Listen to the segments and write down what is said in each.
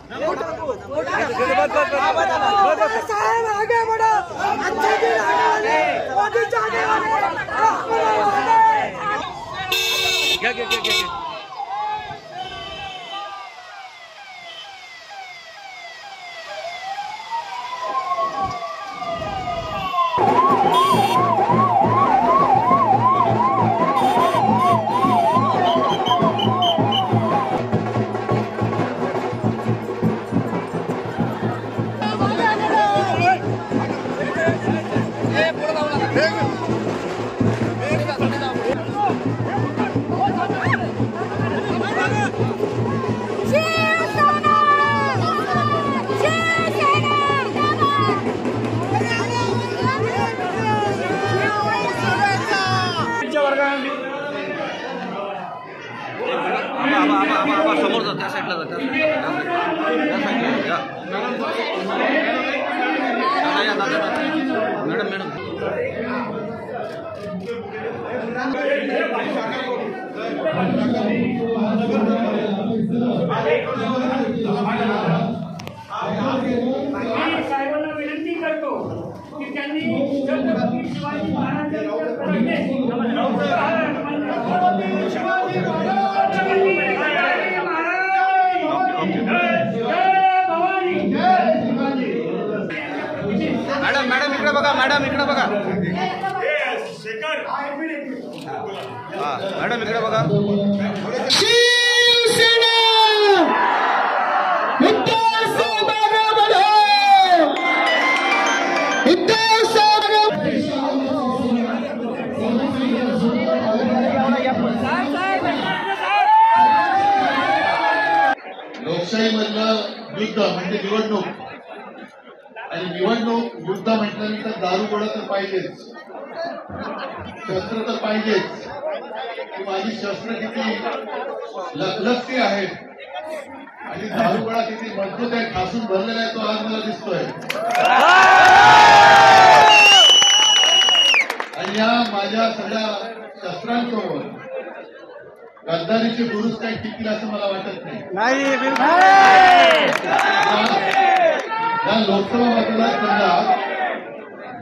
साहब आगे बढ़ो, अच्छे दिन आने वाले, मोदी जाने वाले, क्या समोर जात त्या साईडला जात मॅडम मॅडम साहेबांना विनंती करतो की त्यांनी छत्रपती शिवाजी मॅडम मॅडम इकडे बघा, मॅडम इकडे बघा, मॅडम इकडे बघा. लोकशाहीमधलं युद्ध म्हणजे निवडणूक, आणि निवडणूक युद्ध म्हटल्यानंतर दारूगोळा तर पाहिजेच, शस्त्र तर पाहिजेच. माझी शस्त्र किती लखलखती आहेत आणि दारूगोळा किती मजबूत आहे, ठासून भरलेला आहे, तो आज मला दिसतोय. आणि या माझ्या सगळ्या शस्त्रांसोबत गद्दारीचे गुरुच काही टिकतील असं मला वाटत नाही. या लोकसभा मतदारसंघात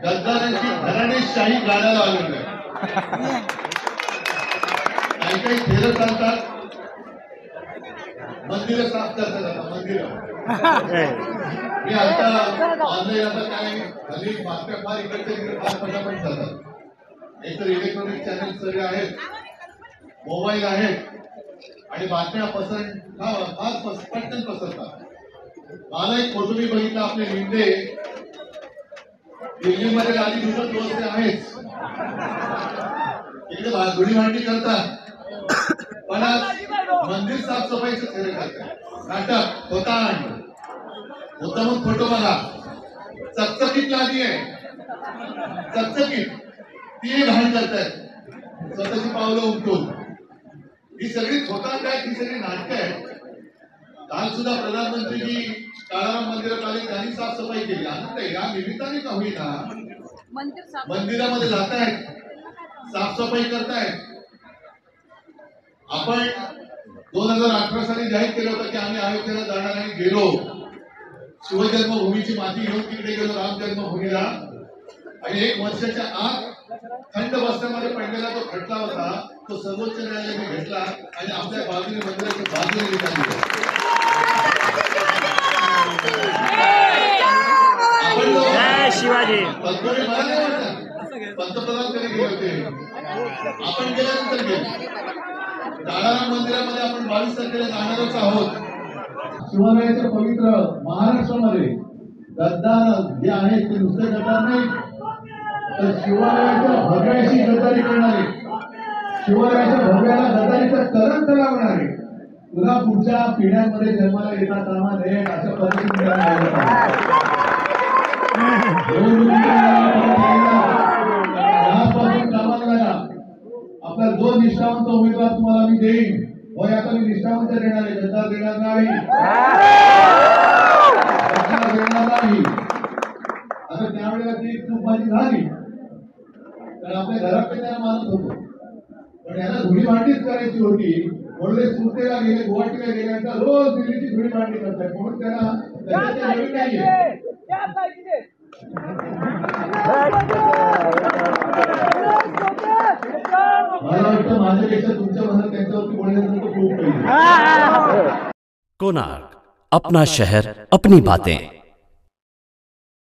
गद्दारांची घराणेशाही गाड्याला आलेली आहे. काही काही फेरं चालतात, मंदिरं साफ करतात. आता मंदिरं मी आता ऑनलाईन आता काय हल्ली बातम्या फार इकडच्या तिकडे फार पटापट जातात. एकतर इलेक्ट्रॉनिक चॅनल सगळे आहेत, मोबाईल आहेत आणि बातम्या पटकन पसरतात. मला एक फोटो मी बघितला, आपले लिंडे दिल्लीमध्ये गाडी दुसरं व्यवस्थे आहेच, इकडे धुळीभांडी करतात, पण आज मंदिर साफसफाईचं खरं करतात. नाटक होता उत्तम फोटो बघा, चकचकीत लादी आहे, चकचकीत ती घाण करतायत स्वतःची पावलं उमटून. ही सगळी होतात काय, ही सगळी नाटकं आहेत. काल सुद्धा प्रधानमंत्रीजी काळाराम मंदिरात आले, त्यांनी साफसफाई केली. आनंद आहे, या निमित्ताने का होईना मंदिरामध्ये जातायत, साफसफाई करतायत. आपण 2018 साली जाहीर केलं होतं की आम्ही अयोध्येला जाणार आणि गेलो, शिवजन्मभूमीची माती घेऊन तिकडे गेलो राम जन्मभूमीला, आणि 1 वर्षाच्या आत थंड बसण्यामध्ये पडलेला तो खटला होता, तो सर्वोच्च न्यायालयाने घेतला आणि आपल्या बाजूने मंदिराच्या बाजूने निकाल दिला. शिवाजी पंतप्रधान कधी गेले होते, आपण गेल्यानंतर गेलो. काळाराम मंदिरामध्ये आपण 22 तारखेला जाणारच आहोत. शिवरायाच्या पवित्र महाराष्ट्रामध्ये गद्दार जे आहेत ते नुसते गद्दार नाही, तर शिवरायाच्या भव्याशी गद्दारी करणारे, शिवरायाच्या भव्याला गद्दारीचं करण करावणारे, तुला पुढच्या पिढ्यांमध्ये जन्माला येता कामा नये अशा पद्धतीने कामाला लागा. आपला जो निष्ठावंत उमेदवार तुम्हाला मी देईन, होय आता मी निष्ठावंत देणार आहे, गद्दार देणार नाही, देणार नाही. आता त्यावेळेला ती चूक माझी झाली, तर आपल्या घराकडे त्यांना मानत होतो, पण यांना धुळी भांडीच करायची होती. बोलले सुरतेला गेले, गुवाहाटीला गेल्यानंतर रोज दिल्लीची धुळी मांडणी करतात, म्हणून त्यांना त्याच्यात नवीन नाहीये. मला वाटतं माझ्यापेक्षा तुमच्या मनात त्यांच्यावरती बोलण्याचं खूप काही. कोणार्क, अपना शहर अपनी बातें.